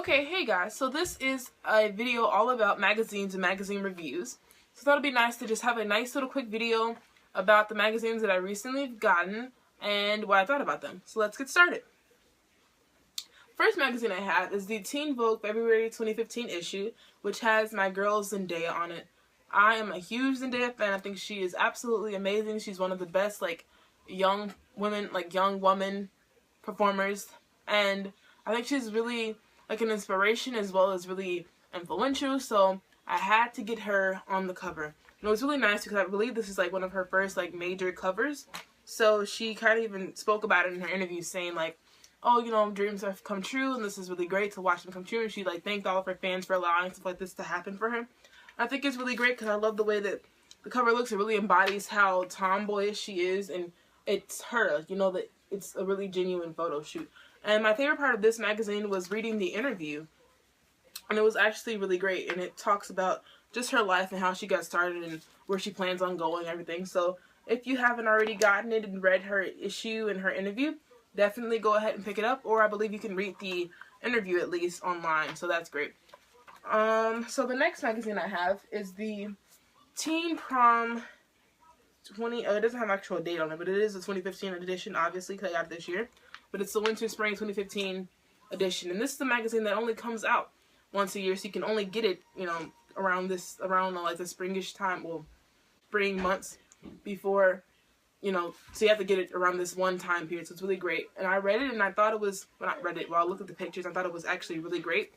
Okay, hey guys, so this is a video all about magazines and magazine reviews. So I thought it'd be nice to just have a nice little quick video about the magazines that I recently gotten and what I thought about them. So let's get started. First magazine I have is the Teen Vogue February 2015 issue, which has my girl Zendaya on it. I am a huge Zendaya fan. I think she is absolutely amazing. She's one of the best young woman performers, and I think she's really an inspiration as well as really influential, so I had to get her on the cover. And it was really nice because I believe this is one of her first major covers. So she kind of even spoke about it in her interview, saying oh, you know, dreams have come true and this is really great to watch them come true. And she thanked all of her fans for allowing stuff like this to happen for her. I think it's really great because I love the way that the cover looks. It really embodies how tomboyish she is, and it's her, you know, that it's a really genuine photo shoot. And my favorite part of this magazine was reading the interview, and it was actually really great, and it talks about just her life and how she got started and where she plans on going and everything. So if you haven't already gotten it and read her issue and her interview, definitely go ahead and pick it up, or I believe you can read the interview at least online, so that's great. So the next magazine I have is the Teen Prom 20, it doesn't have an actual date on it, but it is a 2015 edition, obviously, because I got it this year. But it's the Winter Spring 2015 edition, and this is the magazine that only comes out once a year, so you can only get it, you know, around the springish time, well, spring months before, you know, so you have to get it around this one time period. So it's really great, and I read it, and I thought it was, well, not read it, well, I looked at the pictures, I thought it was actually really great.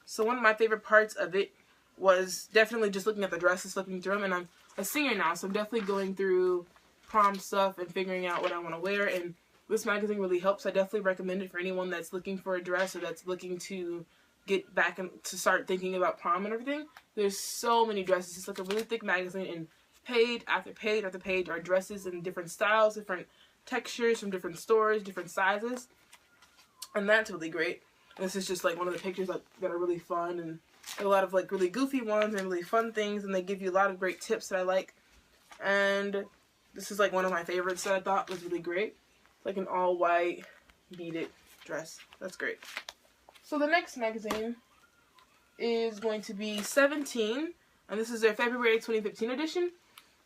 So one of my favorite parts of it was definitely just looking at the dresses, flipping through them, and I'm a senior now, so I'm definitely going through prom stuff and figuring out what I want to wear, and this magazine really helps. I definitely recommend it for anyone that's looking for a dress or that's looking to get back and to start thinking about prom and everything. There's so many dresses. It's a really thick magazine, and page after page after page are dresses in different styles, different textures from different stores, different sizes, and that's really great. And this is just one of the pictures that are really fun, and a lot of really goofy ones and really fun things, and they give you a lot of great tips that I like. And this is one of my favorites that I thought was really great. It's an all-white beaded dress. That's great. So the next magazine is going to be 17, and this is their February 2015 edition.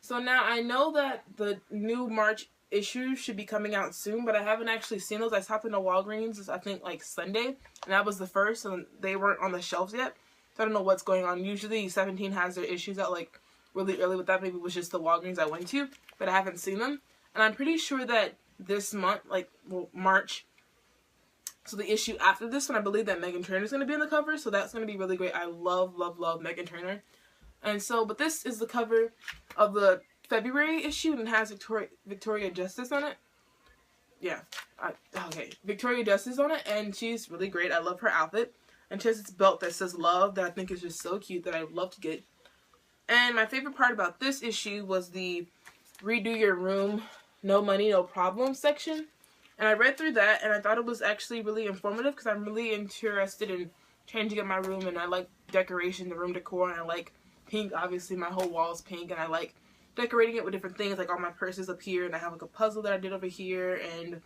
So now I know that the new March issue should be coming out soon, but I haven't actually seen those. I stopped into Walgreens, I think Sunday, and that was the first, and they weren't on the shelves yet. So I don't know what's going on. Usually 17 has their issues out really early, but that maybe was just the Walgreens I went to, but I haven't seen them. And I'm pretty sure that this month, March, so the issue after this one, I believe that Meghan Trainor is going to be on the cover, so that's going to be really great. I love, love, love Meghan Trainor. And so, but this is the cover of the February issue, and it has Victoria Justice on it. Yeah, okay, Victoria Justice on it, and she's really great. I love her outfit, and she has this belt that says love that I think is just so cute that I would love to get. And my favorite part about this issue was the redo your room, no money, no problem section. And I read through that, and I thought it was actually really informative because I'm really interested in changing up my room, and I like decoration, the room decor, and I like pink. Obviously, my whole wall is pink, and I like decorating it with different things, all my purses up here, and I have a puzzle that I did over here, and,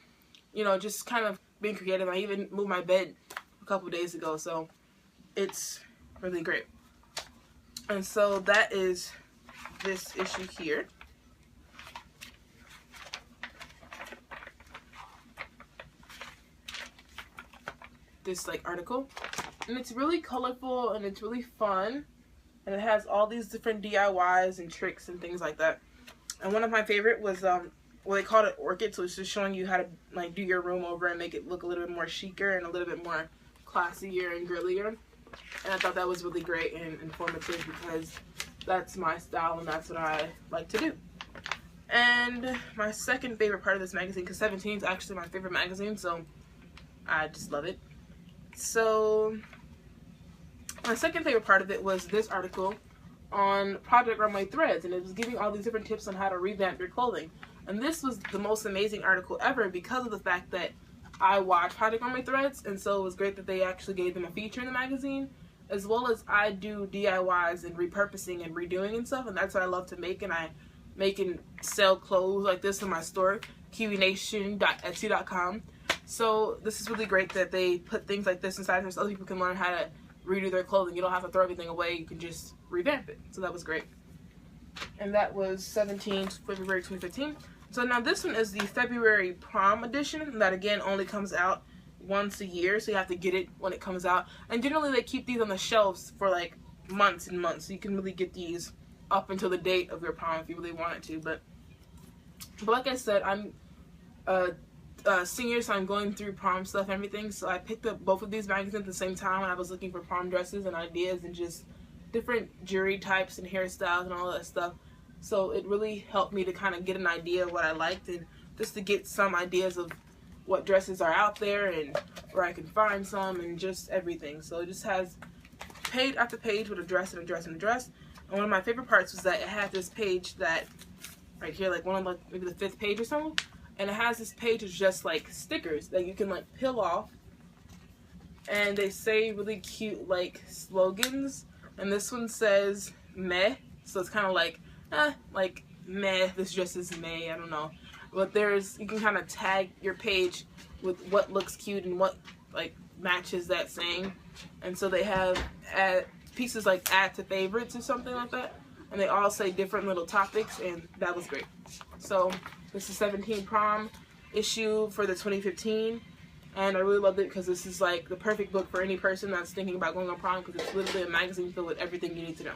you know, just kind of being creative. I even moved my bed a couple days ago, so it's really great. And so that is this issue here. This article, and it's really colorful and it's really fun, and it has all these different DIYs and tricks and things like that. And one of my favorite was well, they called it Orchid, so it's just showing you how to do your room over and make it look a little bit more chicer and a little bit more classier and girlier. And I thought that was really great and informative because that's my style and that's what I like to do. And my second favorite part of this magazine, because 17 is actually my favorite magazine, so I just love it. So my second favorite part of it was this article on Project Runway Threads, and it was giving all these different tips on how to revamp your clothing. And this was the most amazing article ever because of the fact that I watch Project Runway Threads, and so it was great that they actually gave them a feature in the magazine, as well as I do DIYs and repurposing and redoing and stuff, and that's what I love to make, and I make and sell clothes like this in my store, kiwination.etsy.com. So this is really great that they put things like this inside here so other people can learn how to redo their clothing. You don't have to throw everything away. You can just revamp it. So that was great. And that was February 2015. So now this one is the February prom edition. That again only comes out once a year. So you have to get it when it comes out. And generally they keep these on the shelves for like months and months. So you can really get these up until the date of your prom if you really wanted to. But like I said, I'm senior, so I'm going through prom stuff and everything. So I picked up both of these magazines at the same time when I was looking for prom dresses and ideas and just different jewelry types and hairstyles and all that stuff. So it really helped me to kind of get an idea of what I liked and just to get some ideas of what dresses are out there and where I can find some and just everything. So it just has page after page with a dress and a dress and a dress. And one of my favorite parts was that it had this page that right here, like one of like maybe the 5th page or something, and it has this page of just like stickers that you can like peel off, and they say really cute like slogans. And this one says meh, so it's kind of like meh, this dress is meh, I don't know. But you can kind of tag your page with what looks cute and what like matches that saying. And so they have pieces like add to favorites or something like that, and they all say different little topics, and that was great. So this is 17 prom issue for the 2015, and I really loved it because this is like the perfect book for any person that's thinking about going on prom, because it's literally a magazine filled with everything you need to know.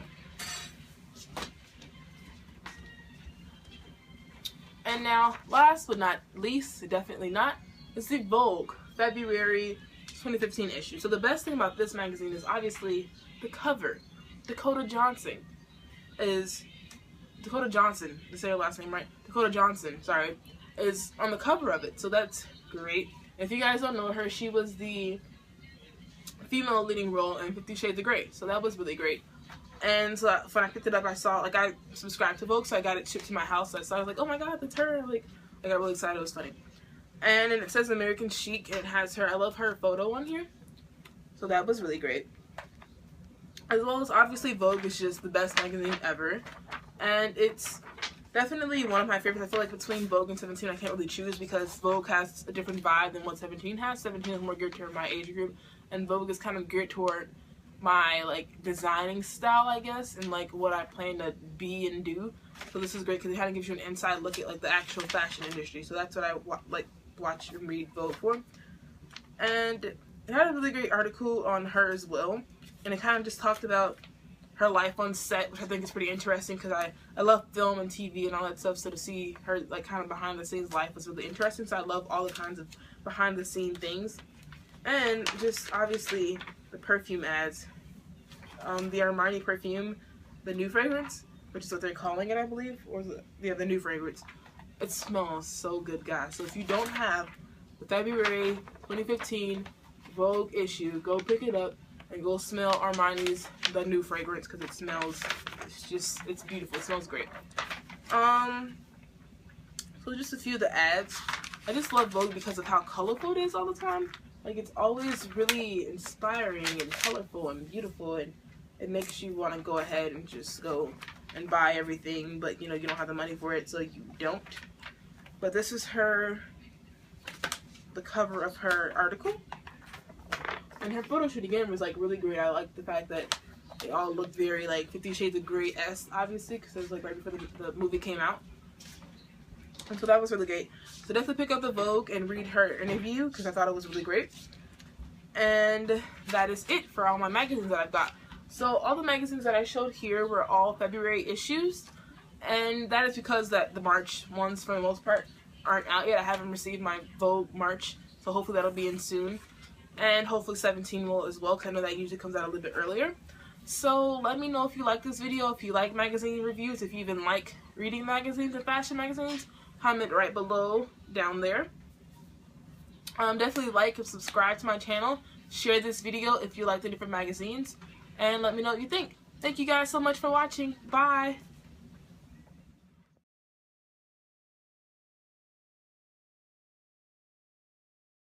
And now, last but not least, definitely not, is the Vogue February 2015 issue. So the best thing about this magazine is obviously the cover. Dakota Johnson, to say her last name right, Dakota Johnson, sorry, is on the cover of it. So that's great. If you guys don't know her, she was the female leading role in 50 Shades of Grey. So that was really great. And so when I picked it up, I saw, like, I subscribed to Vogue, so I got it shipped to my house. So I was like, oh my god, that's her. Like, I got really excited. It was funny. And then it says American Chic. It has her, I love her photo on here. So that was really great. As well as, obviously, Vogue is just the best magazine ever. And it's definitely one of my favorites. I feel like between Vogue and 17, I can't really choose because Vogue has a different vibe than what 17 has. 17 is more geared toward my age group, and Vogue is kind of geared toward my like designing style, I guess, and like what I plan to be and do. So this is great because it kind of gives you an inside look at like the actual fashion industry. So that's what I watch and read Vogue for. And it had a really great article on her as well, and it kind of just talked about her life on set, which I think is pretty interesting because I love film and TV and all that stuff. So to see her like kind of behind the scenes life was really interesting. So I love all the kinds of behind the scene things, and just obviously the perfume ads. The Armani perfume, the new fragrance, which is what they're calling it, I believe, or the new fragrance. It smells so good, guys. So if you don't have the February 2015 Vogue issue, go pick it up and go smell Armani's the new fragrance because it smells, it's beautiful. It smells great. So just a few of the ads. I just love Vogue because of how colorful it is all the time. Like, it's always really inspiring and colorful and beautiful, and it makes you want to go ahead and just go and buy everything, but you know, you don't have the money for it, so you don't. But this is the cover of her article. And her photo shoot again was like really great. I like the fact that they all looked very like 50 Shades of Grey-esque, obviously, because it was like right before the movie came out. And so that was really great. So definitely pick up the Vogue and read her interview because I thought it was really great. And that is it for all my magazines that I've got. So all the magazines that I showed here were all February issues. And that is because the March ones, for the most part, aren't out yet. I haven't received my Vogue March, so hopefully that'll be in soon. And hopefully 17 will as well, because I know that usually comes out a little bit earlier. So let me know if you like this video, if you like magazine reviews, if you even like reading magazines and fashion magazines. Comment right below down there. Definitely like and subscribe to my channel. Share this video if you like the different magazines. And let me know what you think. Thank you guys so much for watching. Bye.